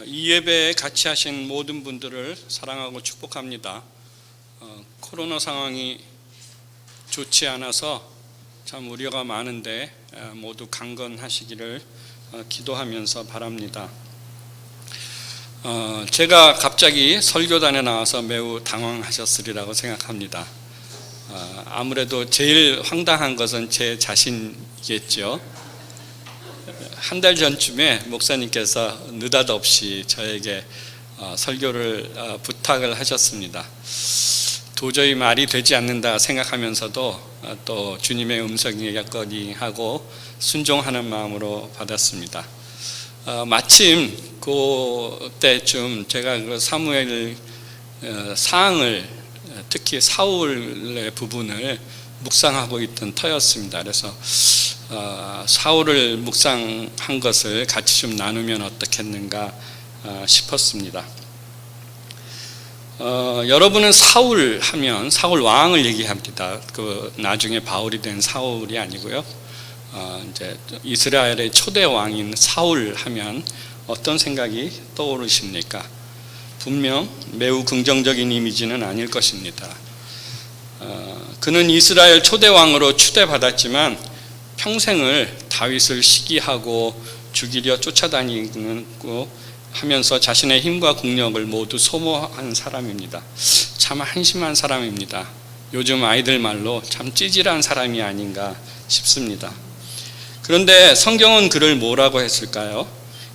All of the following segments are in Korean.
이 예배에 같이 하신 모든 분들을 사랑하고 축복합니다. 코로나 상황이 좋지 않아서 참 우려가 많은데 모두 강건하시기를 기도하면서 바랍니다. 제가 갑자기 설교단에 나와서 매우 당황하셨으리라고 생각합니다. 아무래도 제일 황당한 것은 제 자신이겠죠. 한 달 전쯤에 목사님께서 느닷없이 저에게 설교를 부탁을 하셨습니다. 도저히 말이 되지 않는다 생각하면서도 또 주님의 음성이었거니 하고 순종하는 마음으로 받았습니다. 마침 그때쯤 제가 그 사무엘 사항을, 특히 사울의 부분을 묵상하고 있던 터였습니다. 그래서 사울을 묵상한 것을 같이 좀 나누면 어떻겠는가 싶었습니다. 여러분은 사울 하면 사울 왕을 얘기합니다. 그 나중에 바울이 된 사울이 아니고요. 이제 이스라엘의 초대 왕인 사울 하면 어떤 생각이 떠오르십니까? 분명 매우 긍정적인 이미지는 아닐 것입니다. 그는 이스라엘 초대 왕으로 추대받았지만 평생을 다윗을 시기하고 죽이려 쫓아다니고 하면서 자신의 힘과 국력을 모두 소모한 사람입니다. 참 한심한 사람입니다. 요즘 아이들 말로 참 찌질한 사람이 아닌가 싶습니다. 그런데 성경은 그를 뭐라고 했을까요?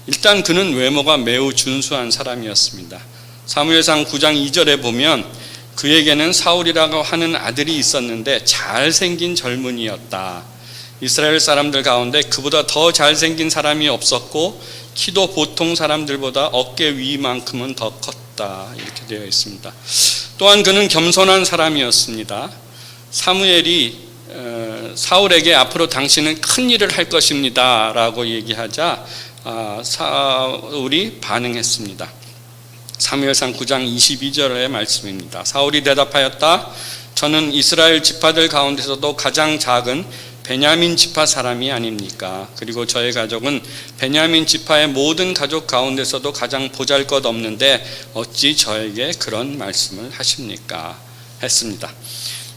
일단 그는 외모가 매우 준수한 사람이었습니다. 사무엘상 9장 2절에 보면 그에게는 사울이라고 하는 아들이 있었는데 잘생긴 젊은이였다. 이스라엘 사람들 가운데 그보다 더 잘생긴 사람이 없었고 키도 보통 사람들보다 어깨 위만큼은 더 컸다. 이렇게 되어 있습니다. 또한 그는 겸손한 사람이었습니다. 사무엘이 사울에게 앞으로 당신은 큰 일을 할 것입니다 라고 얘기하자 사울이 반응했습니다. 사무엘상 9장 22절의 말씀입니다. 사울이 대답하였다. 저는 이스라엘 지파들 가운데서도 가장 작은 베냐민 지파 사람이 아닙니까? 그리고 저의 가족은 베냐민 지파의 모든 가족 가운데서도 가장 보잘것없는데 어찌 저에게 그런 말씀을 하십니까? 했습니다.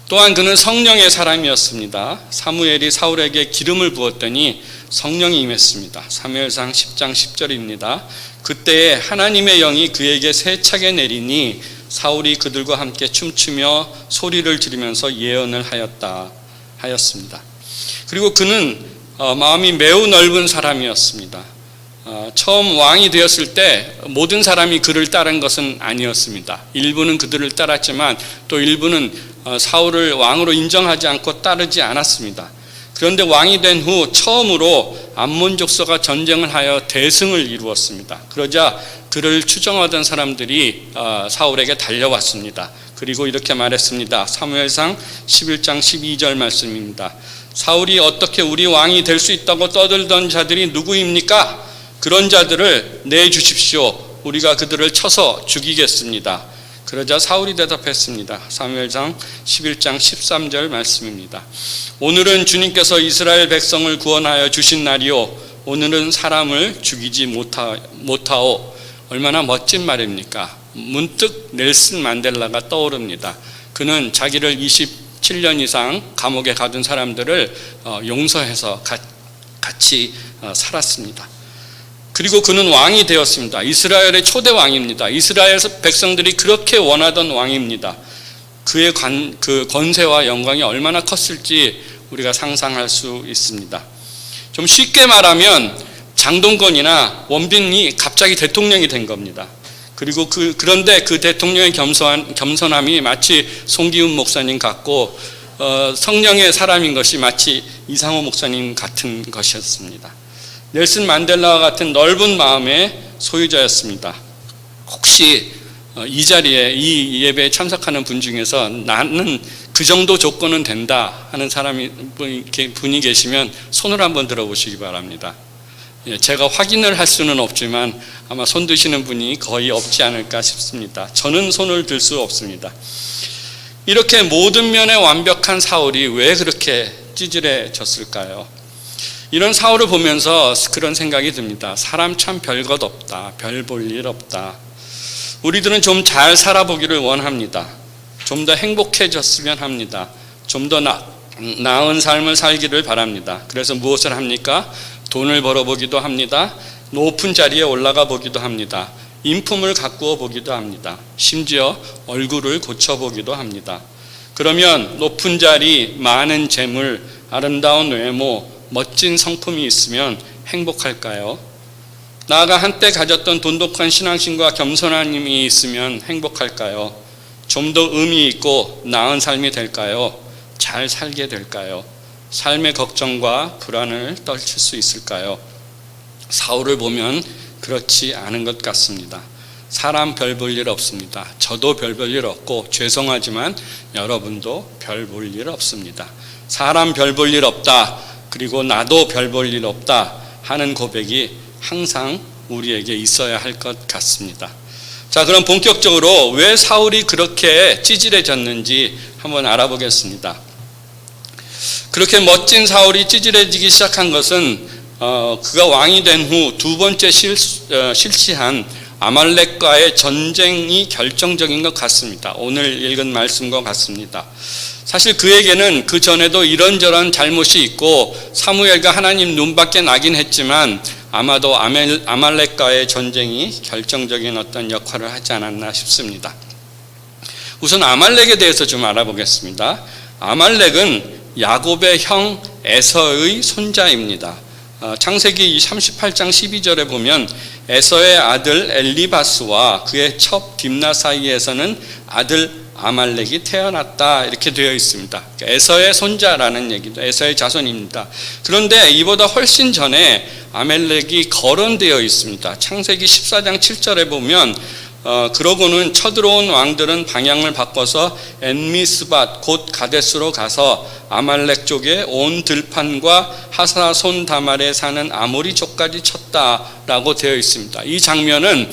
또한 그는 성령의 사람이었습니다. 사무엘이 사울에게 기름을 부었더니 성령이 임했습니다. 사무엘상 10장 10절입니다. 그때에 하나님의 영이 그에게 세차게 내리니 사울이 그들과 함께 춤추며 소리를 지르면서 예언을 하였습니다. 그리고 그는 마음이 매우 넓은 사람이었습니다. 처음 왕이 되었을 때 모든 사람이 그를 따른 것은 아니었습니다. 일부는 그들을 따랐지만 또 일부는 사울을 왕으로 인정하지 않고 따르지 않았습니다. 그런데 왕이 된 후 처음으로 암몬 족속과 전쟁을 하여 대승을 이루었습니다. 그러자 그를 추종하던 사람들이 사울에게 달려왔습니다. 그리고 이렇게 말했습니다. 사무엘상 11장 12절 말씀입니다. 사울이 어떻게 우리 왕이 될 수 있다고 떠들던 자들이 누구입니까? 그런 자들을 내주십시오. 우리가 그들을 쳐서 죽이겠습니다. 그러자 사울이 대답했습니다. 사무엘상 11장 13절 말씀입니다. 오늘은 주님께서 이스라엘 백성을 구원하여 주신 날이요 오늘은 사람을 죽이지 못하오. 얼마나 멋진 말입니까? 문득 넬슨 만델라가 떠오릅니다. 그는 자기를 27년 이상 감옥에 가둔 사람들을 용서해서 같이 살았습니다. 그리고 그는 왕이 되었습니다. 이스라엘의 초대 왕입니다. 이스라엘 백성들이 그렇게 원하던 왕입니다. 그의 그 권세와 영광이 얼마나 컸을지 우리가 상상할 수 있습니다. 좀 쉽게 말하면 장동건이나 원빈이 갑자기 대통령이 된 겁니다. 그리고 그런데 그 대통령의 겸손함이 마치 송기훈 목사님 같고 성령의 사람인 것이 마치 이상호 목사님 같은 것이었습니다. 넬슨 만델라와 같은 넓은 마음의 소유자였습니다. 혹시 이 자리에 이 예배에 참석하는 분 중에서 나는 그 정도 조건은 된다 하는 분이 계시면 손을 한번 들어보시기 바랍니다. 제가 확인을 할 수는 없지만 아마 손 드시는 분이 거의 없지 않을까 싶습니다. 저는 손을 들 수 없습니다. 이렇게 모든 면에 완벽한 사울이 왜 그렇게 찌질해졌을까요? 이런 사울을 보면서 그런 생각이 듭니다. 사람 참 별것 없다. 별 볼 일 없다. 우리들은 좀 잘 살아보기를 원합니다. 좀 더 행복해졌으면 합니다. 좀 더 나은 삶을 살기를 바랍니다. 그래서 무엇을 합니까? 돈을 벌어보기도 합니다. 높은 자리에 올라가 보기도 합니다. 인품을 가꾸어 보기도 합니다. 심지어 얼굴을 고쳐보기도 합니다. 그러면 높은 자리, 많은 재물, 아름다운 외모, 멋진 성품이 있으면 행복할까요? 나아가 한때 가졌던 돈독한 신앙심과 겸손한 힘이 있으면 행복할까요? 좀 더 의미 있고 나은 삶이 될까요? 잘 살게 될까요? 삶의 걱정과 불안을 떨칠 수 있을까요? 사울을 보면 그렇지 않은 것 같습니다. 사람 별 볼 일 없습니다. 저도 별 볼 일 없고 죄송하지만 여러분도 별 볼 일 없습니다. 사람 별 볼 일 없다. 그리고 나도 별 볼 일 없다 하는 고백이 항상 우리에게 있어야 할 것 같습니다. 자, 그럼 본격적으로 왜 사울이 그렇게 찌질해졌는지 한번 알아보겠습니다. 그렇게 멋진 사울이 찌질해지기 시작한 것은 그가 왕이 된 후 두 번째 실시한 아말렉과의 전쟁이 결정적인 것 같습니다. 오늘 읽은 말씀과 같습니다. 사실 그에게는 그 전에도 이런저런 잘못이 있고 사무엘과 하나님 눈밖에 나긴 했지만 아마도 아말렉과의 전쟁이 결정적인 어떤 역할을 하지 않았나 싶습니다. 우선 아말렉에 대해서 좀 알아보겠습니다. 아말렉은 야곱의 형 에서의 손자입니다. 창세기 38장 12절에 보면 에서의 아들 엘리바스와 그의 첩 딥나 사이에서는 아들 아말렉이 태어났다 이렇게 되어 있습니다. 에서의 손자라는 얘기도 에서의 자손입니다. 그런데 이보다 훨씬 전에 아말렉이 거론되어 있습니다. 창세기 14장 7절에 보면 그러고는 쳐들어온 왕들은 방향을 바꿔서 엔미스밧 곧 가데스로 가서 아말렉 쪽에 온 들판과 하사손 다말에 사는 아모리족까지 쳤다라고 되어 있습니다. 이 장면은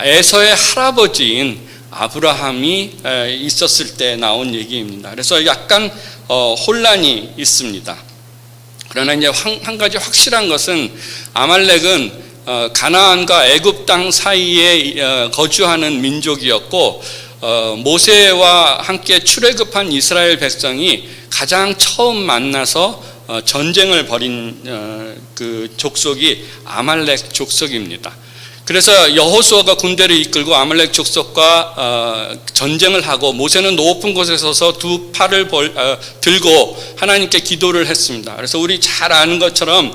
에서의 할아버지인 아브라함이 있었을 때 나온 얘기입니다. 그래서 약간 혼란이 있습니다. 그러나 이제 한 가지 확실한 것은 아말렉은 가나안과 애굽 땅 사이에 거주하는 민족이었고 모세와 함께 출애굽한 이스라엘 백성이 가장 처음 만나서 전쟁을 벌인 그 족속이 아말렉 족속입니다. 그래서 여호수아가 군대를 이끌고 아말렉 족속과 전쟁을 하고 모세는 높은 곳에 서서 두 팔을 들고 하나님께 기도를 했습니다. 그래서 우리 잘 아는 것처럼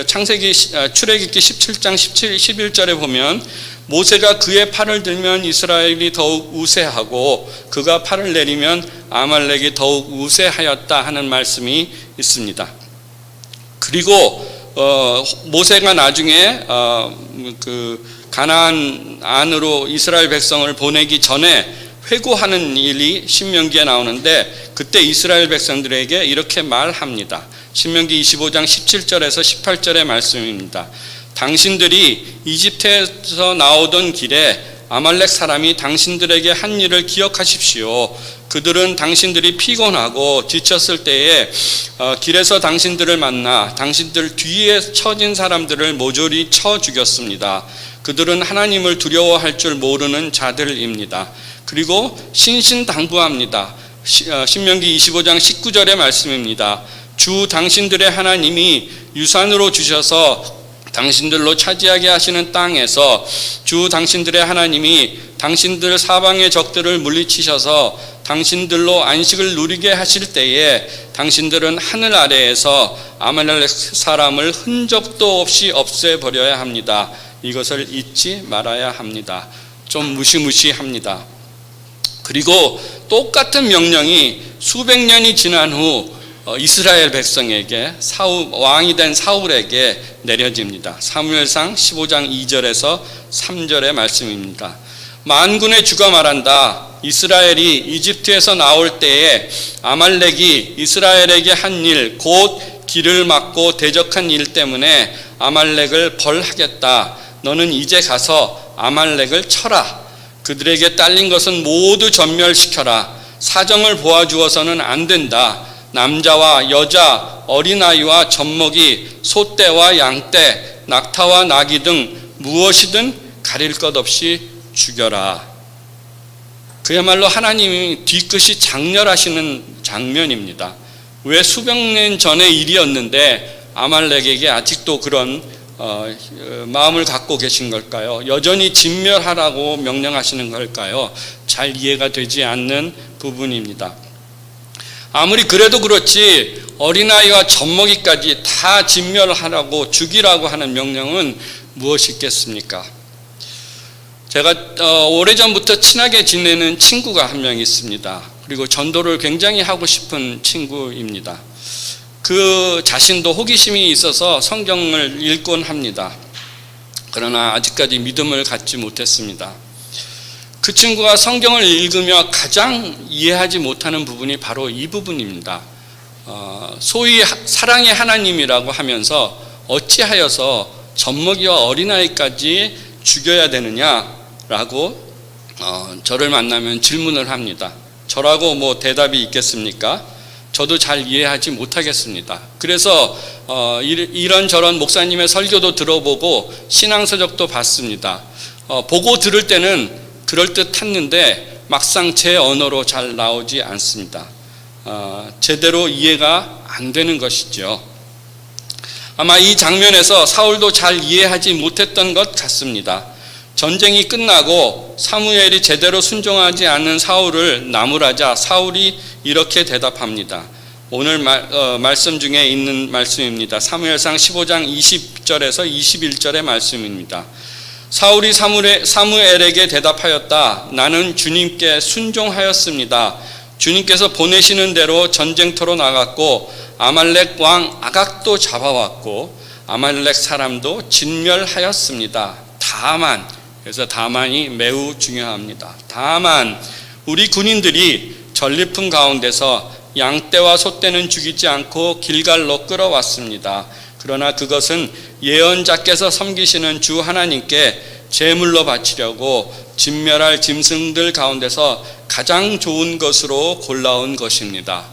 창세기 출애굽기 17장 11절에 보면 모세가 그의 팔을 들면 이스라엘이 더욱 우세하고 그가 팔을 내리면 아말렉이 더욱 우세하였다 하는 말씀이 있습니다. 그리고 모세가 나중에 그 가나안 안으로 이스라엘 백성을 보내기 전에 회고하는 일이 신명기에 나오는데 그때 이스라엘 백성들에게 이렇게 말합니다. 신명기 25장 17절에서 18절의 말씀입니다. 당신들이 이집트에서 나오던 길에 아말렉 사람이 당신들에게 한 일을 기억하십시오. 그들은 당신들이 피곤하고 지쳤을 때에 길에서 당신들을 만나 당신들 뒤에 처진 사람들을 모조리 쳐 죽였습니다. 그들은 하나님을 두려워할 줄 모르는 자들입니다. 그리고 신신당부합니다. 신명기 25장 19절의 말씀입니다. 주 당신들의 하나님이 유산으로 주셔서 당신들로 차지하게 하시는 땅에서 주 당신들의 하나님이 당신들 사방의 적들을 물리치셔서 당신들로 안식을 누리게 하실 때에 당신들은 하늘 아래에서 아말렉 사람을 흔적도 없이 없애버려야 합니다. 이것을 잊지 말아야 합니다. 좀 무시무시합니다. 그리고 똑같은 명령이 수백 년이 지난 후 이스라엘 백성에게 왕이 된 사울에게 내려집니다. 사무엘상 15장 2절에서 3절의 말씀입니다. 만군의 주가 말한다. 이스라엘이 이집트에서 나올 때에 아말렉이 이스라엘에게 한 일, 곧 길을 막고 대적한 일 때문에 아말렉을 벌하겠다. 너는 이제 가서 아말렉을 쳐라. 그들에게 딸린 것은 모두 전멸시켜라. 사정을 보아주어서는 안 된다. 남자와 여자, 어린아이와 젖먹이, 소떼와 양떼, 낙타와 나귀 등 무엇이든 가릴 것 없이 죽여라. 그야말로 하나님이 뒤끝이 장렬하시는 장면입니다. 왜 수백 년 전의 일이었는데 아말렉에게 아직도 그런 마음을 갖고 계신 걸까요? 여전히 진멸하라고 명령하시는 걸까요? 잘 이해가 되지 않는 부분입니다. 아무리 그래도 그렇지 어린아이와 젖먹이까지 다 진멸하라고 죽이라고 하는 명령은 무엇이 있겠습니까? 제가 오래전부터 친하게 지내는 친구가 한 명 있습니다. 그리고 전도를 굉장히 하고 싶은 친구입니다. 그 자신도 호기심이 있어서 성경을 읽곤 합니다. 그러나 아직까지 믿음을 갖지 못했습니다. 그 친구가 성경을 읽으며 가장 이해하지 못하는 부분이 바로 이 부분입니다. 소위 사랑의 하나님이라고 하면서 어찌하여서 젖먹이와 어린아이까지 죽여야 되느냐라고 저를 만나면 질문을 합니다. 저라고 뭐 대답이 있겠습니까? 저도 잘 이해하지 못하겠습니다. 그래서 이런저런 목사님의 설교도 들어보고 신앙서적도 봤습니다. 보고 들을 때는 그럴듯했는데 막상 제 언어로 잘 나오지 않습니다. 제대로 이해가 안 되는 것이죠. 아마 이 장면에서 사울도 잘 이해하지 못했던 것 같습니다. 전쟁이 끝나고 사무엘이 제대로 순종하지 않는 사울을 나무라자 사울이 이렇게 대답합니다. 오늘 말씀 중에 있는 말씀입니다. 사무엘상 15장 20절에서 21절의 말씀입니다. 사울이 사무엘에게 대답하였다. 나는 주님께 순종하였습니다. 주님께서 보내시는 대로 전쟁터로 나갔고 아말렉 왕 아각도 잡아왔고 아말렉 사람도 진멸하였습니다. 다만, 그래서 다만이 매우 중요합니다. 다만 우리 군인들이 전리품 가운데서 양떼와 소떼는 죽이지 않고 길갈로 끌어왔습니다. 그러나 그것은 예언자께서 섬기시는 주 하나님께 제물로 바치려고 진멸할 짐승들 가운데서 가장 좋은 것으로 골라온 것입니다.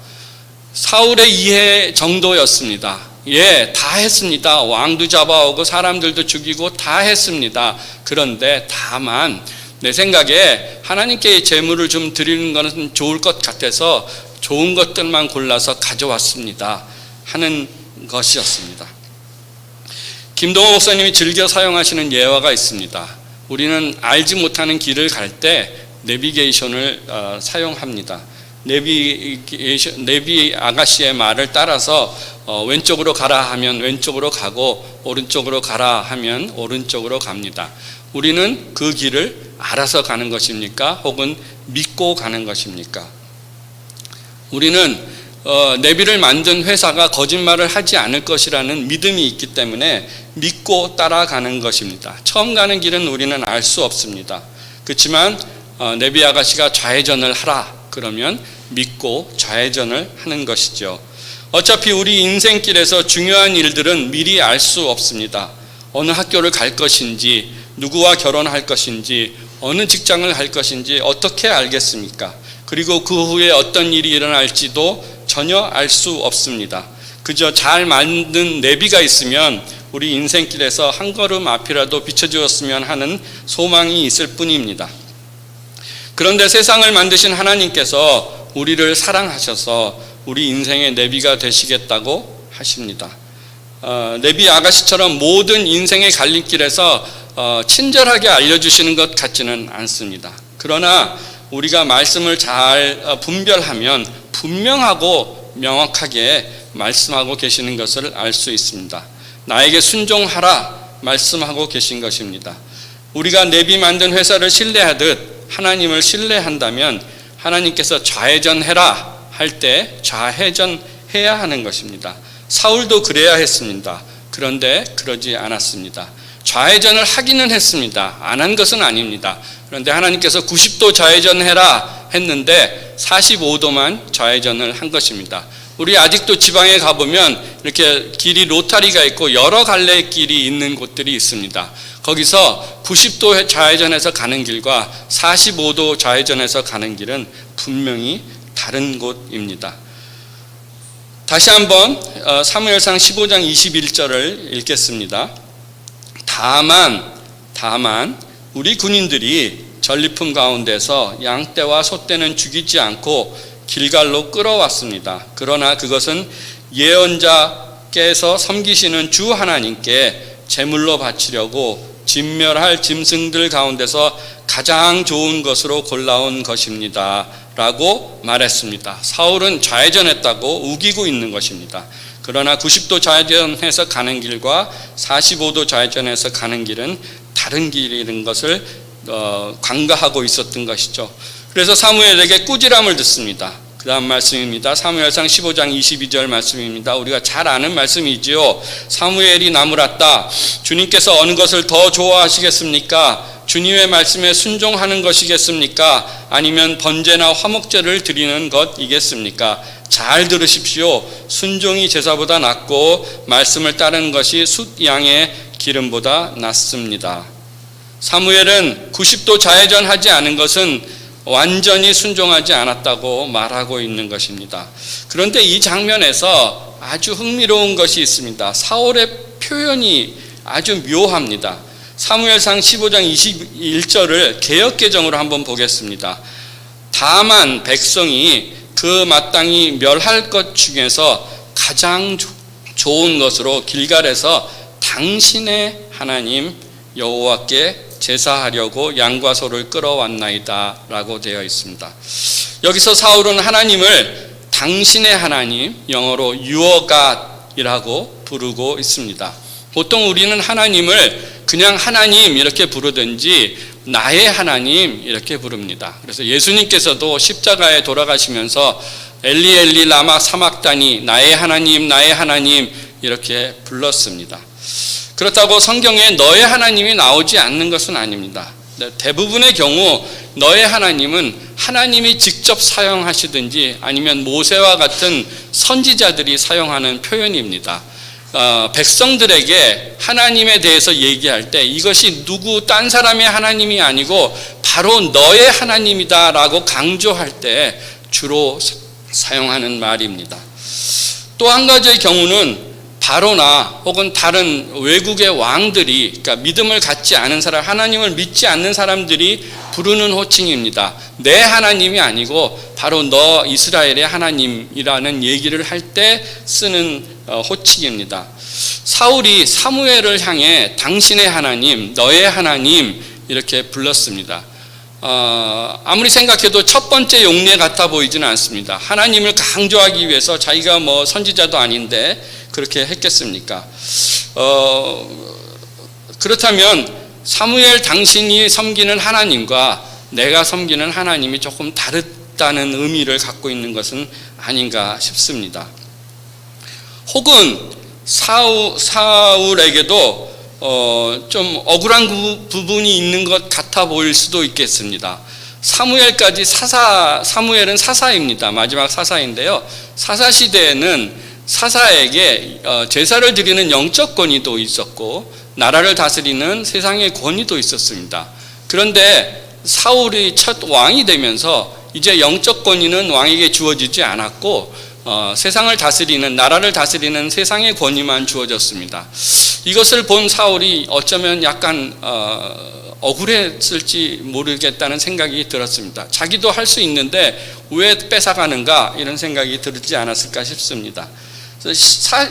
사울의 이해 정도였습니다. 예, 다 했습니다. 왕도 잡아오고 사람들도 죽이고 다 했습니다. 그런데 다만 내 생각에 하나님께 제물을 좀 드리는 것은 좋을 것 같아서 좋은 것들만 골라서 가져왔습니다 하는 것이었습니다. 김동호 목사님이 즐겨 사용하시는 예화가 있습니다. 우리는 알지 못하는 길을 갈 때 내비게이션을 사용합니다. 내비 아가씨의 말을 따라서 왼쪽으로 가라 하면 왼쪽으로 가고 오른쪽으로 가라 하면 오른쪽으로 갑니다. 우리는 그 길을 알아서 가는 것입니까? 혹은 믿고 가는 것입니까? 우리는 내비를 만든 회사가 거짓말을 하지 않을 것이라는 믿음이 있기 때문에 믿고 따라가는 것입니다. 처음 가는 길은 우리는 알 수 없습니다. 그렇지만 내비 아가씨가 좌회전을 하라 그러면 믿고 좌회전을 하는 것이죠. 어차피 우리 인생길에서 중요한 일들은 미리 알 수 없습니다. 어느 학교를 갈 것인지, 누구와 결혼할 것인지, 어느 직장을 갈 것인지 어떻게 알겠습니까? 그리고 그 후에 어떤 일이 일어날지도 전혀 알 수 없습니다. 그저 잘 만든 내비가 있으면 우리 인생길에서 한 걸음 앞이라도 비춰주었으면 하는 소망이 있을 뿐입니다. 그런데 세상을 만드신 하나님께서 우리를 사랑하셔서 우리 인생의 내비가 되시겠다고 하십니다. 내비 아가씨처럼 모든 인생의 갈림길에서 친절하게 알려주시는 것 같지는 않습니다. 그러나 우리가 말씀을 잘 분별하면 분명하고 명확하게 말씀하고 계시는 것을 알 수 있습니다. 나에게 순종하라 말씀하고 계신 것입니다. 우리가 내비 만든 회사를 신뢰하듯 하나님을 신뢰한다면 하나님께서 좌회전해라 할 때 좌회전해야 하는 것입니다. 사울도 그래야 했습니다. 그런데 그러지 않았습니다. 좌회전을 하기는 했습니다. 안 한 것은 아닙니다. 그런데 하나님께서 90도 좌회전해라 했는데 45도만 좌회전을 한 것입니다. 우리 아직도 지방에 가보면 이렇게 길이 로타리가 있고 여러 갈래의 길이 있는 곳들이 있습니다. 거기서 90도 좌회전해서 가는 길과 45도 좌회전해서 가는 길은 분명히 다른 곳입니다. 다시 한번 사무엘상 15장 21절을 읽겠습니다. 다만 우리 군인들이 전리품 가운데서 양떼와 소떼는 죽이지 않고 길갈로 끌어왔습니다. 그러나 그것은 예언자께서 섬기시는 주 하나님께 제물로 바치려고 진멸할 짐승들 가운데서 가장 좋은 것으로 골라온 것입니다 라고 말했습니다. 사울은 좌회전했다고 우기고 있는 것입니다. 그러나 90도 좌회전해서 가는 길과 45도 좌회전해서 가는 길은 다른 길이라는 것을 간과하고 있었던 것이죠. 그래서 사무엘에게 꾸지람을 듣습니다. 그 다음 말씀입니다. 사무엘상 15장 22절 말씀입니다. 우리가 잘 아는 말씀이지요. 사무엘이 나무랐다. 주님께서 어느 것을 더 좋아하시겠습니까? 주님의 말씀에 순종하는 것이겠습니까? 아니면 번제나 화목제를 드리는 것이겠습니까? 잘 들으십시오. 순종이 제사보다 낫고 말씀을 따르는 것이 숫양의 기름보다 낫습니다. 사무엘은 90도 좌회전하지 않은 것은 완전히 순종하지 않았다고 말하고 있는 것입니다. 그런데 이 장면에서 아주 흥미로운 것이 있습니다. 사울의 표현이 아주 묘합니다. 사무엘상 15장 21절을 개역개정으로 한번 보겠습니다. 다만 백성이 그 마땅히 멸할 것 중에서 가장 좋은 것으로 길갈에서 당신의 하나님 여호와께 제사하려고 양과 소를 끌어왔나이다 라고 되어 있습니다. 여기서 사울은 하나님을 당신의 하나님, 영어로 Your God이라고 부르고 있습니다. 보통 우리는 하나님을 그냥 하나님 이렇게 부르든지 나의 하나님 이렇게 부릅니다. 그래서 예수님께서도 십자가에 돌아가시면서 엘리 엘리 라마 사막다니 나의 하나님 이렇게 불렀습니다. 그렇다고 성경에 너의 하나님이 나오지 않는 것은 아닙니다. 대부분의 경우 너의 하나님은 하나님이 직접 사용하시든지 아니면 모세와 같은 선지자들이 사용하는 표현입니다. 백성들에게 하나님에 대해서 얘기할 때 이것이 누구 딴 사람의 하나님이 아니고 바로 너의 하나님이다 라고 강조할 때 주로 사용하는 말입니다. 또 한 가지의 경우는 바로나 혹은 다른 외국의 왕들이, 그러니까 믿음을 갖지 않은 사람, 하나님을 믿지 않는 사람들이 부르는 호칭입니다. 내 하나님이 아니고 바로 너 이스라엘의 하나님이라는 얘기를 할 때 쓰는 호칭입니다. 사울이 사무엘을 향해 당신의 하나님, 너의 하나님 이렇게 불렀습니다. 아무리 생각해도 첫 번째 용례 같아 보이지는 않습니다. 하나님을 강조하기 위해서 자기가 뭐 선지자도 아닌데 그렇게 했겠습니까? 그렇다면 사무엘 당신이 섬기는 하나님과 내가 섬기는 하나님이 조금 다르다는 의미를 갖고 있는 것은 아닌가 싶습니다. 혹은 사울에게도 좀 억울한 부분이 있는 것 같아 보일 수도 있겠습니다. 사무엘은 사사입니다. 마지막 사사인데요. 사사 시대에는 사사에게 제사를 드리는 영적 권위도 있었고 나라를 다스리는 세상의 권위도 있었습니다. 그런데 사울이 첫 왕이 되면서 이제 영적 권위는 왕에게 주어지지 않았고 세상을 다스리는, 나라를 다스리는 세상의 권위만 주어졌습니다. 이것을 본 사울이 어쩌면 약간 억울했을지 모르겠다는 생각이 들었습니다. 자기도 할 수 있는데 왜 뺏어가는가 이런 생각이 들지 않았을까 싶습니다.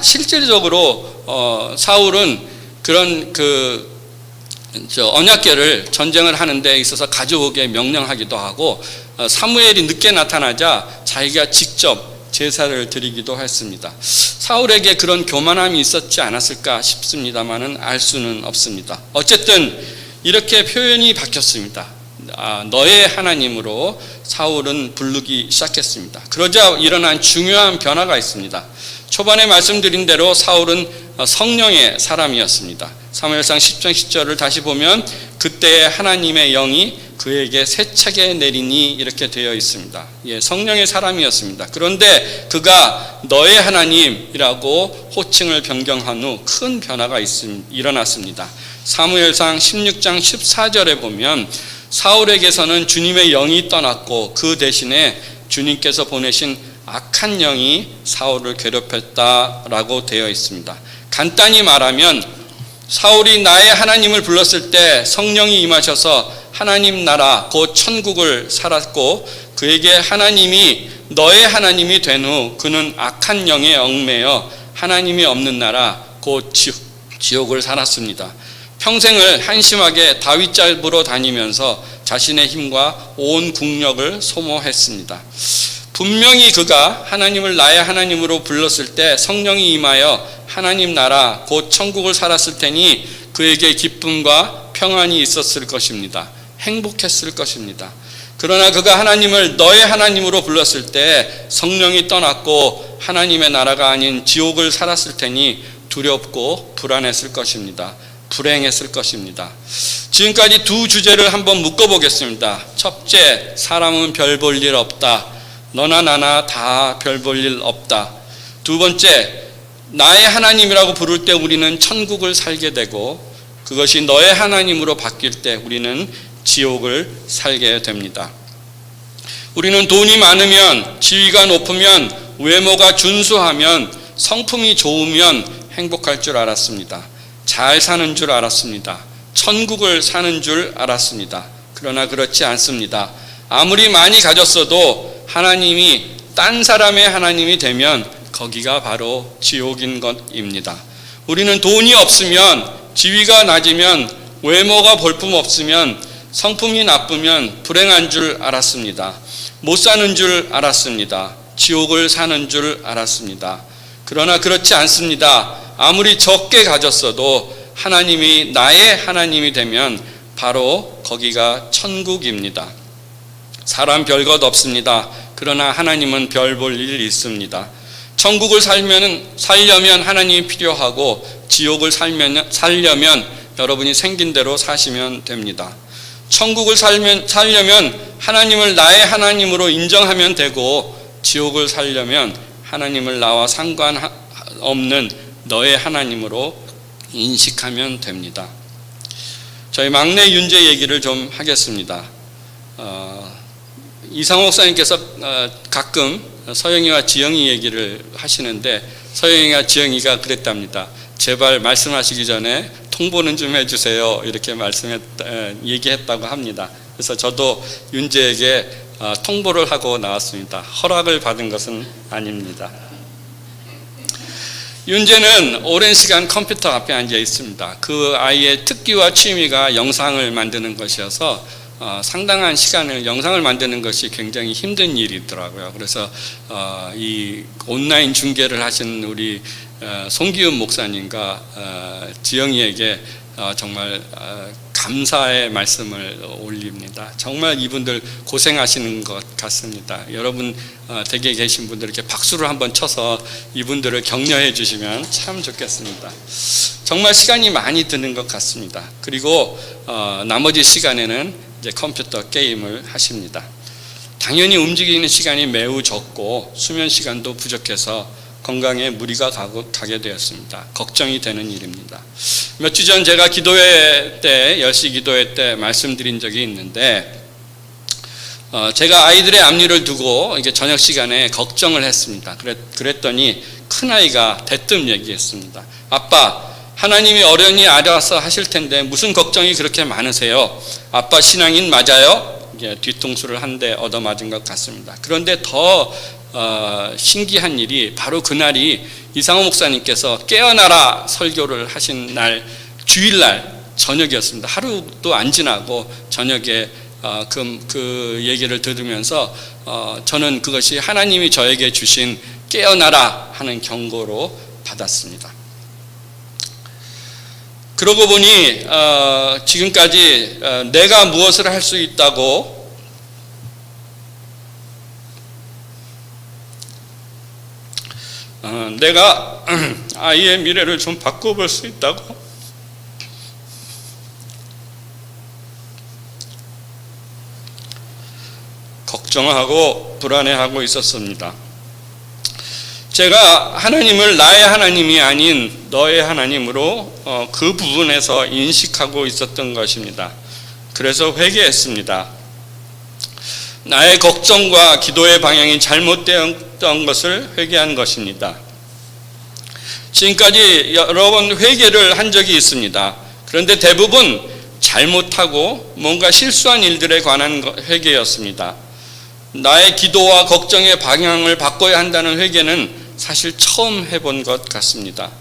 실질적으로 사울은 그런 언약궤를 전쟁을 하는 데 있어서 가져오게 명령하기도 하고 사무엘이 늦게 나타나자 자기가 직접 제사를 드리기도 했습니다. 사울에게 그런 교만함이 있었지 않았을까 싶습니다만은 알 수는 없습니다. 어쨌든 이렇게 표현이 바뀌었습니다. 너의 하나님으로 사울은 부르기 시작했습니다. 그러자 일어난 중요한 변화가 있습니다. 초반에 말씀드린 대로 사울은 성령의 사람이었습니다. 사무엘상 10장 10절을 다시 보면 그때 하나님의 영이 그에게 세차게 내리니 이렇게 되어 있습니다. 성령의 사람이었습니다. 그런데 그가 너의 하나님이라고 호칭을 변경한 후 큰 변화가 일어났습니다. 사무엘상 16장 14절에 보면 사울에게서는 주님의 영이 떠났고 그 대신에 주님께서 보내신 악한 영이 사울을 괴롭혔다라고 되어 있습니다. 간단히 말하면 사울이 나의 하나님을 불렀을 때 성령이 임하셔서 하나님 나라 곧 천국을 살았고, 그에게 하나님이 너의 하나님이 된 후 그는 악한 영에 얽매여 하나님이 없는 나라 곧 지옥을 살았습니다. 평생을 한심하게 다윗 잡으러 다니면서 자신의 힘과 온 국력을 소모했습니다. 분명히 그가 하나님을 나의 하나님으로 불렀을 때 성령이 임하여 하나님 나라 곧 천국을 살았을 테니 그에게 기쁨과 평안이 있었을 것입니다. 행복했을 것입니다. 그러나 그가 하나님을 너의 하나님으로 불렀을 때 성령이 떠났고 하나님의 나라가 아닌 지옥을 살았을 테니 두렵고 불안했을 것입니다. 불행했을 것입니다. 지금까지 두 주제를 한번 묶어보겠습니다. 첫째, 사람은 별 볼 일 없다. 너나 나나 다 별 볼 일 없다. 두 번째, 나의 하나님이라고 부를 때 우리는 천국을 살게 되고, 그것이 너의 하나님으로 바뀔 때 우리는 지옥을 살게 됩니다. 우리는 돈이 많으면, 지위가 높으면, 외모가 준수하면, 성품이 좋으면 행복할 줄 알았습니다. 잘 사는 줄 알았습니다. 천국을 사는 줄 알았습니다. 그러나 그렇지 않습니다. 아무리 많이 가졌어도 하나님이 딴 사람의 하나님이 되면 거기가 바로 지옥인 것입니다. 우리는 돈이 없으면, 지위가 낮으면, 외모가 볼품없으면, 성품이 나쁘면 불행한 줄 알았습니다. 못 사는 줄 알았습니다. 지옥을 사는 줄 알았습니다. 그러나 그렇지 않습니다. 아무리 적게 가졌어도 하나님이 나의 하나님이 되면 바로 거기가 천국입니다. 사람 별것 없습니다. 그러나 하나님은 별 볼 일 있습니다. 천국을 살려면 하나님이 필요하고, 지옥을 살려면 여러분이 생긴 대로 사시면 됩니다. 천국을 살려면 하나님을 나의 하나님으로 인정하면 되고, 지옥을 살려면 하나님을 나와 상관없는 너의 하나님으로 인식하면 됩니다. 저희 막내 윤재 얘기를 좀 하겠습니다. 이상호 목사님께서 가끔 서영이와 지영이 얘기를 하시는데, 서영이와 지영이가 그랬답니다. 제발 말씀하시기 전에 통보는 좀 해주세요. 이렇게 얘기했다고 합니다. 그래서 저도 윤재에게 통보를 하고 나왔습니다. 허락을 받은 것은 아닙니다. 윤재는 오랜 시간 컴퓨터 앞에 앉아 있습니다. 그 아이의 특기와 취미가 영상을 만드는 것이어서 상당한 시간을 영상을 만드는 것이 굉장히 힘든 일이더라고요. 그래서 이 온라인 중계를 하신 우리 송기훈 목사님과 지영이에게 정말 감사의 말씀을 올립니다. 정말 이분들 고생하시는 것 같습니다. 여러분 댁에 계신 분들 이렇게 박수를 한번 쳐서 이분들을 격려해 주시면 참 좋겠습니다. 정말 시간이 많이 드는 것 같습니다. 그리고 나머지 시간에는 이제 컴퓨터 게임을 하십니다. 당연히 움직이는 시간이 매우 적고 수면 시간도 부족해서 건강에 무리가 가게 되었습니다. 걱정이 되는 일입니다. 몇 주 전 제가 기도회 때, 10시 기도회 때 말씀드린 적이 있는데, 제가 아이들의 앞니를 두고 이게 저녁 시간에 걱정을 했습니다. 그랬더니 큰아이가 대뜸 얘기했습니다. 아빠, 하나님이 어련히 알아서 하실 텐데 무슨 걱정이 그렇게 많으세요? 아빠 신앙인 맞아요? 이게 뒤통수를 한 대 얻어맞은 것 같습니다. 그런데 더 신기한 일이 바로 그날이 이상호 목사님께서 깨어나라 설교를 하신 날, 주일날 저녁이었습니다. 하루도 안 지나고 저녁에 그 얘기를 들으면서 저는 그것이 하나님이 저에게 주신 깨어나라 하는 경고로 받았습니다. 그러고 보니 지금까지 내가 무엇을 할 수 있다고, 내가 아이의 미래를 좀 바꿔볼 수 있다고, 걱정하고 불안해하고 있었습니다. 제가 하나님을 나의 하나님이 아닌 너의 하나님으로 그 부분에서 인식하고 있었던 것입니다. 그래서 회개했습니다. 나의 걱정과 기도의 방향이 잘못되었던 것을 회개한 것입니다. 지금까지 여러 번 회개를 한 적이 있습니다. 그런데 대부분 잘못하고 뭔가 실수한 일들에 관한 회개였습니다. 나의 기도와 걱정의 방향을 바꿔야 한다는 회개는 사실 처음 해본 것 같습니다.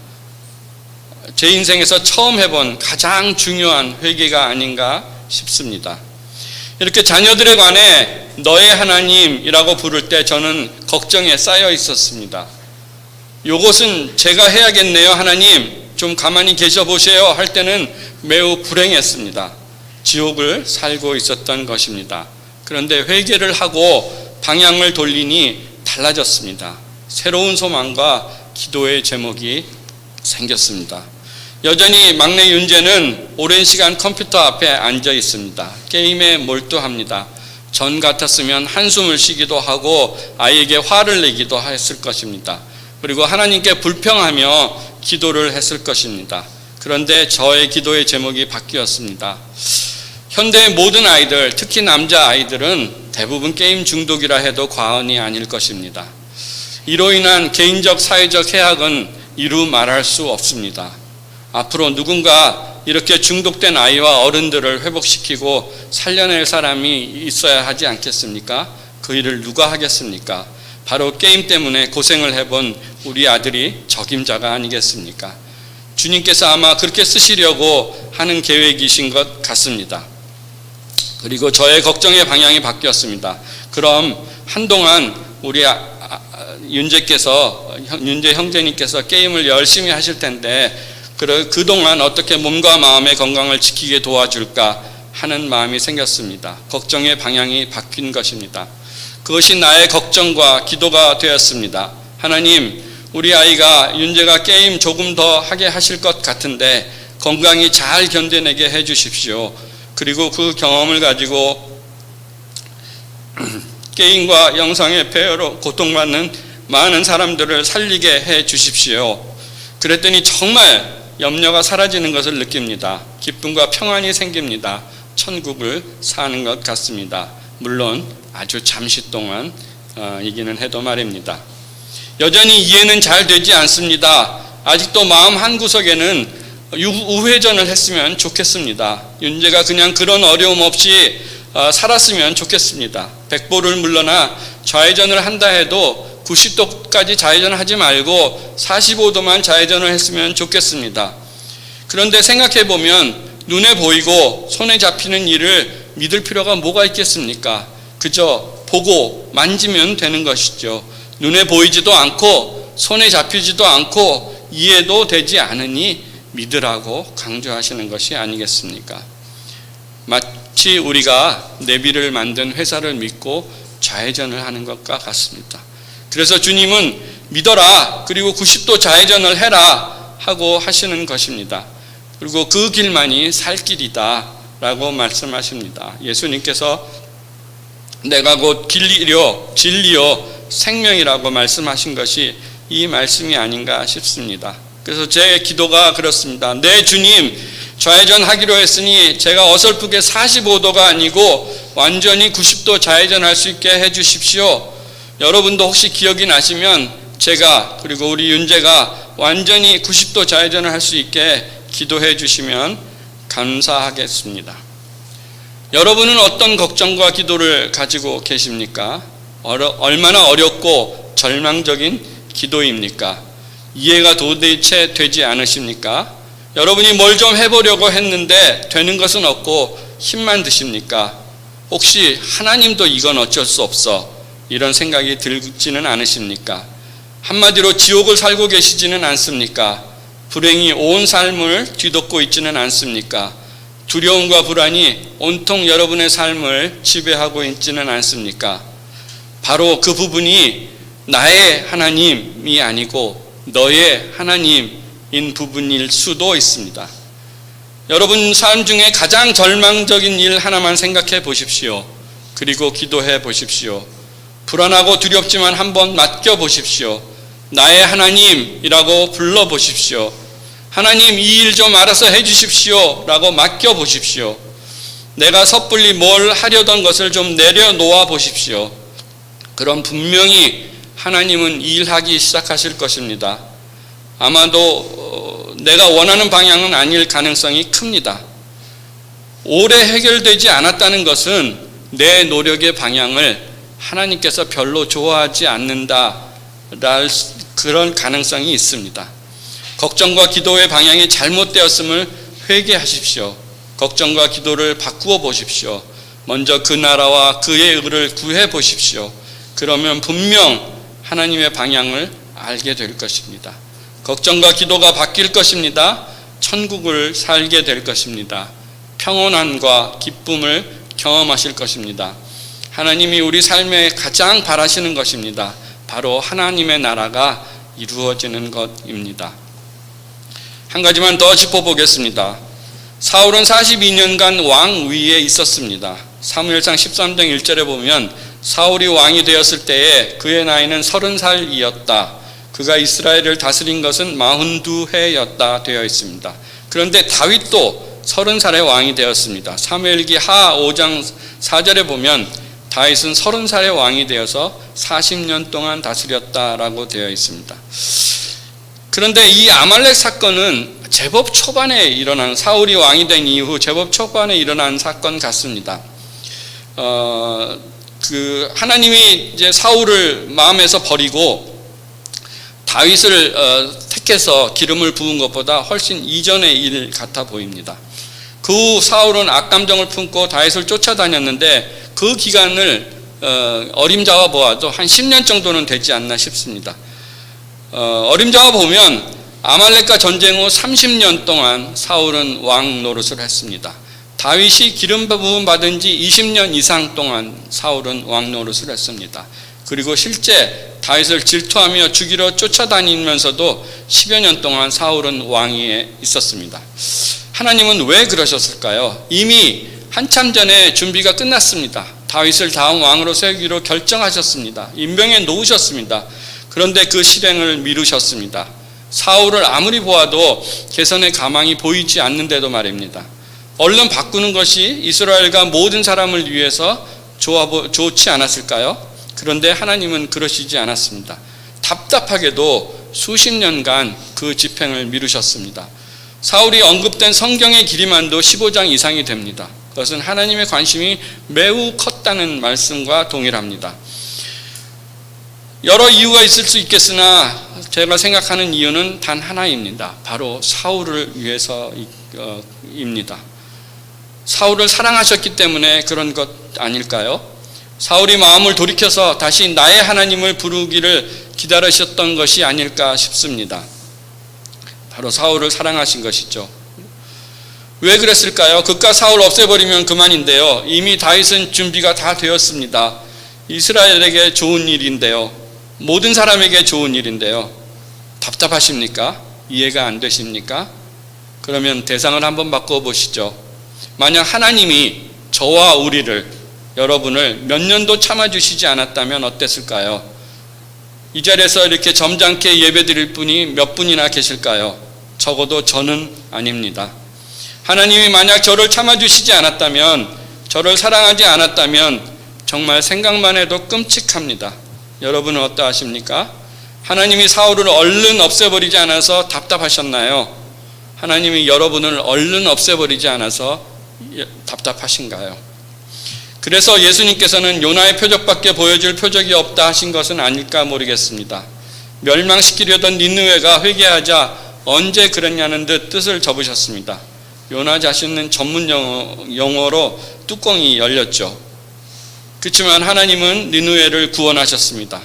제 인생에서 처음 해본 가장 중요한 회개가 아닌가 싶습니다. 이렇게 자녀들에 관해 너의 하나님이라고 부를 때 저는 걱정에 쌓여 있었습니다. 요것은 제가 해야겠네요. 하나님 좀 가만히 계셔 보세요 할 때는 매우 불행했습니다. 지옥을 살고 있었던 것입니다. 그런데 회개를 하고 방향을 돌리니 달라졌습니다. 새로운 소망과 기도의 제목이 생겼습니다. 여전히 막내 윤재는 오랜 시간 컴퓨터 앞에 앉아 있습니다. 게임에 몰두합니다. 전 같았으면 한숨을 쉬기도 하고 아이에게 화를 내기도 했을 것입니다. 그리고 하나님께 불평하며 기도를 했을 것입니다. 그런데 저의 기도의 제목이 바뀌었습니다. 현대의 모든 아이들, 특히 남자 아이들은 대부분 게임 중독이라 해도 과언이 아닐 것입니다. 이로 인한 개인적 사회적 해악은 이루 말할 수 없습니다. 앞으로 누군가 이렇게 중독된 아이와 어른들을 회복시키고 살려낼 사람이 있어야 하지 않겠습니까? 그 일을 누가 하겠습니까? 바로 게임 때문에 고생을 해본 우리 아들이 적임자가 아니겠습니까? 주님께서 아마 그렇게 쓰시려고 하는 계획이신 것 같습니다. 그리고 저의 걱정의 방향이 바뀌었습니다. 그럼 한동안 우리 윤재 형제님께서 게임을 열심히 하실 텐데 그동안 어떻게 몸과 마음의 건강을 지키게 도와줄까 하는 마음이 생겼습니다. 걱정의 방향이 바뀐 것입니다. 그것이 나의 걱정과 기도가 되었습니다. 하나님, 우리 아이가 윤재가 게임 조금 더 하게 하실 것 같은데 건강히 잘 견뎌내게 해 주십시오. 그리고 그 경험을 가지고 게임과 영상의 폐허로 고통받는 많은 사람들을 살리게 해 주십시오. 그랬더니 정말 염려가 사라지는 것을 느낍니다. 기쁨과 평안이 생깁니다. 천국을 사는 것 같습니다. 물론 아주 잠시 동안 이기는 해도 말입니다. 여전히 이해는 잘 되지 않습니다. 아직도 마음 한구석에는 우회전을 했으면 좋겠습니다. 윤재가 그냥 그런 어려움 없이 살았으면 좋겠습니다. 100보를 물러나 좌회전을 한다 해도 90도까지 좌회전을 하지 말고 45도만 좌회전을 했으면 좋겠습니다. 그런데 생각해 보면 눈에 보이고 손에 잡히는 일을 믿을 필요가 뭐가 있겠습니까? 그저 보고 만지면 되는 것이죠. 눈에 보이지도 않고 손에 잡히지도 않고 이해도 되지 않으니 믿으라고 강조하시는 것이 아니겠습니까? 마치 우리가 내비를 만든 회사를 믿고 좌회전을 하는 것과 같습니다. 그래서 주님은 믿어라, 그리고 90도 좌회전을 해라 하고 하시는 것입니다. 그리고 그 길만이 살 길이다 라고 말씀하십니다. 예수님께서 내가 곧 길이요 진리요 생명이라고 말씀하신 것이 이 말씀이 아닌가 싶습니다. 그래서 제 기도가 그렇습니다. 네, 주님, 좌회전 하기로 했으니 제가 어설프게 45도가 아니고 완전히 90도 좌회전할 수 있게 해 주십시오. 여러분도 혹시 기억이 나시면 제가 그리고 우리 윤재가 완전히 90도 좌회전을 할 수 있게 기도해 주시면 감사하겠습니다. 여러분은 어떤 걱정과 기도를 가지고 계십니까? 얼마나 어렵고 절망적인 기도입니까? 이해가 도대체 되지 않으십니까? 여러분이 뭘 좀 해보려고 했는데 되는 것은 없고 힘만 드십니까? 혹시 하나님도 이건 어쩔 수 없어 이런 생각이 들지는 않으십니까? 한마디로 지옥을 살고 계시지는 않습니까? 불행이 온 삶을 뒤덮고 있지는 않습니까? 두려움과 불안이 온통 여러분의 삶을 지배하고 있지는 않습니까? 바로 그 부분이 나의 하나님이 아니고 너의 하나님인 부분일 수도 있습니다. 여러분 삶 중에 가장 절망적인 일 하나만 생각해 보십시오. 그리고 기도해 보십시오. 불안하고 두렵지만 한번 맡겨 보십시오. 나의 하나님이라고 불러 보십시오. 하나님, 이 일 좀 알아서 해 주십시오 라고 맡겨 보십시오. 내가 섣불리 뭘 하려던 것을 좀 내려놓아 보십시오. 그럼 분명히 하나님은 일하기 시작하실 것입니다. 아마도 내가 원하는 방향은 아닐 가능성이 큽니다. 오래 해결되지 않았다는 것은 내 노력의 방향을 하나님께서 별로 좋아하지 않는다 그런 가능성이 있습니다. 걱정과 기도의 방향이 잘못되었음을 회개하십시오. 걱정과 기도를 바꾸어 보십시오. 먼저 그 나라와 그의 의를 구해 보십시오. 그러면 분명 하나님의 방향을 알게 될 것입니다. 걱정과 기도가 바뀔 것입니다. 천국을 살게 될 것입니다. 평온함과 기쁨을 경험하실 것입니다. 하나님이 우리 삶에 가장 바라시는 것입니다. 바로 하나님의 나라가 이루어지는 것입니다. 한 가지만 더 짚어보겠습니다. 사울은 42년간 왕 위에 있었습니다. 사무엘상 13장 1절에 보면 사울이 왕이 되었을 때에 그의 나이는 30살이었다. 그가 이스라엘을 다스린 것은 42해였다 되어 있습니다. 그런데 다윗도 30살의 왕이 되었습니다. 사무엘기 하 5장 4절에 보면 다윗은 30살의 왕이 되어서 40년 동안 다스렸다라고 되어 있습니다. 그런데 이 아말렉 사건은 제법 초반에 일어난, 사울이 왕이 된 이후 제법 초반에 일어난 사건 같습니다. 하나님이 이제 사울을 마음에서 버리고 다윗을 택해서 기름을 부은 것보다 훨씬 이전의 일 같아 보입니다. 그 후 사울은 악감정을 품고 다윗을 쫓아다녔는데 그 기간을 어림잡아 보아도 한 10년 정도는 되지 않나 싶습니다. 어림잡아 보면 아말렉과 전쟁 후 30년 동안 사울은 왕 노릇을 했습니다. 다윗이 기름 부음 받은 지 20년 이상 동안 사울은 왕 노릇을 했습니다. 그리고 실제 다윗을 질투하며 죽이러 쫓아다니면서도 10여 년 동안 사울은 왕위에 있었습니다. 하나님은 왜 그러셨을까요? 이미 한참 전에 준비가 끝났습니다. 다윗을 다음 왕으로 세우기로 결정하셨습니다. 임명해 놓으셨습니다. 그런데 그 실행을 미루셨습니다. 사울을 아무리 보아도 개선의 가망이 보이지 않는데도 말입니다. 얼른 바꾸는 것이 이스라엘과 모든 사람을 위해서 좋지 않았을까요? 그런데 하나님은 그러시지 않았습니다. 답답하게도 수십 년간 그 집행을 미루셨습니다. 사울이 언급된 성경의 길이만도 15장 이상이 됩니다. 그것은 하나님의 관심이 매우 컸다는 말씀과 동일합니다. 여러 이유가 있을 수 있겠으나 제가 생각하는 이유는 단 하나입니다. 바로 사울을 위해서입니다. 사울을 사랑하셨기 때문에 그런 것 아닐까요? 사울이 마음을 돌이켜서 다시 나의 하나님을 부르기를 기다리셨던 것이 아닐까 싶습니다. 바로 사울을 사랑하신 것이죠. 왜 그랬을까요? 그깟 사울 없애버리면 그만인데요. 이미 다윗은 준비가 다 되었습니다. 이스라엘에게 좋은 일인데요. 모든 사람에게 좋은 일인데요. 답답하십니까? 이해가 안 되십니까? 그러면 대상을 한번 바꿔보시죠. 만약 하나님이 저와 여러분을 몇 년도 참아주시지 않았다면 어땠을까요? 이 자리에서 이렇게 점잖게 예배드릴 분이 몇 분이나 계실까요? 적어도 저는 아닙니다. 하나님이 만약 저를 참아주시지 않았다면, 저를 사랑하지 않았다면 정말 생각만 해도 끔찍합니다. 여러분은 어떠하십니까? 하나님이 사울을 얼른 없애버리지 않아서 답답하셨나요? 하나님이 여러분을 얼른 없애버리지 않아서 답답하신가요? 그래서 예수님께서는 요나의 표적밖에 보여줄 표적이 없다 하신 것은 아닐까 모르겠습니다. 멸망시키려던 니느웨가 회개하자 언제 그랬냐는 듯 뜻을 접으셨습니다. 요나 자신은 전문 용어로 뚜껑이 열렸죠. 그렇지만 하나님은 니느웨를 구원하셨습니다.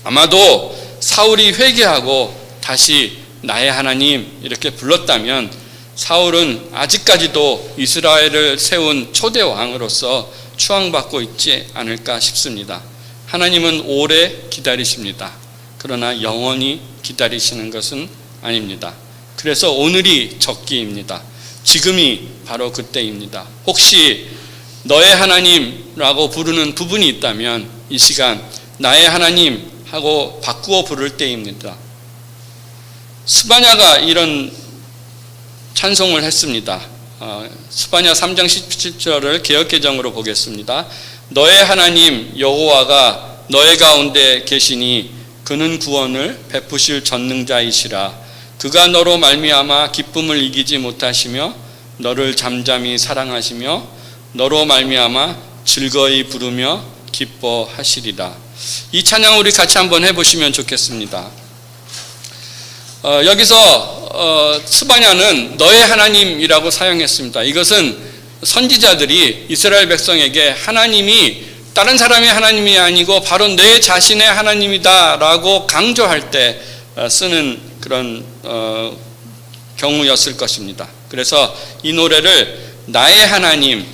아마도 사울이 회개하고 다시 나의 하나님 이렇게 불렀다면 사울은 아직까지도 이스라엘을 세운 초대 왕으로서 추앙받고 있지 않을까 싶습니다. 하나님은 오래 기다리십니다. 그러나 영원히 기다리시는 것은 아닙니다. 그래서 오늘이 적기입니다. 지금이 바로 그때입니다. 혹시 너의 하나님라고 부르는 부분이 있다면 이 시간 나의 하나님 하고 바꾸어 부를 때입니다. 스바냐가 이런 찬송을 했습니다. 스바냐 3장 17절을 개역개정으로 보겠습니다. 너의 하나님 여호와가 너의 가운데 계시니 그는 구원을 베푸실 전능자이시라. 그가 너로 말미암아 기쁨을 이기지 못하시며 너를 잠잠히 사랑하시며 너로 말미암아 즐거이 부르며 기뻐하시리라. 이 찬양 우리 같이 한번 해보시면 좋겠습니다. 여기서 스바냐는 너의 하나님이라고 사용했습니다. 이것은 선지자들이 이스라엘 백성에게 하나님이 다른 사람의 하나님이 아니고 바로 내 자신의 하나님이다 라고 강조할 때 쓰는 그런 경우였을 것입니다. 그래서 이 노래를 나의 하나님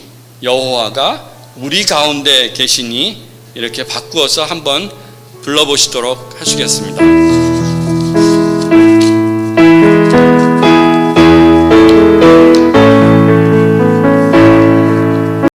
여호와가 우리 가운데 계시니 이렇게 바꾸어서 한번 불러보시도록 하시겠습니다.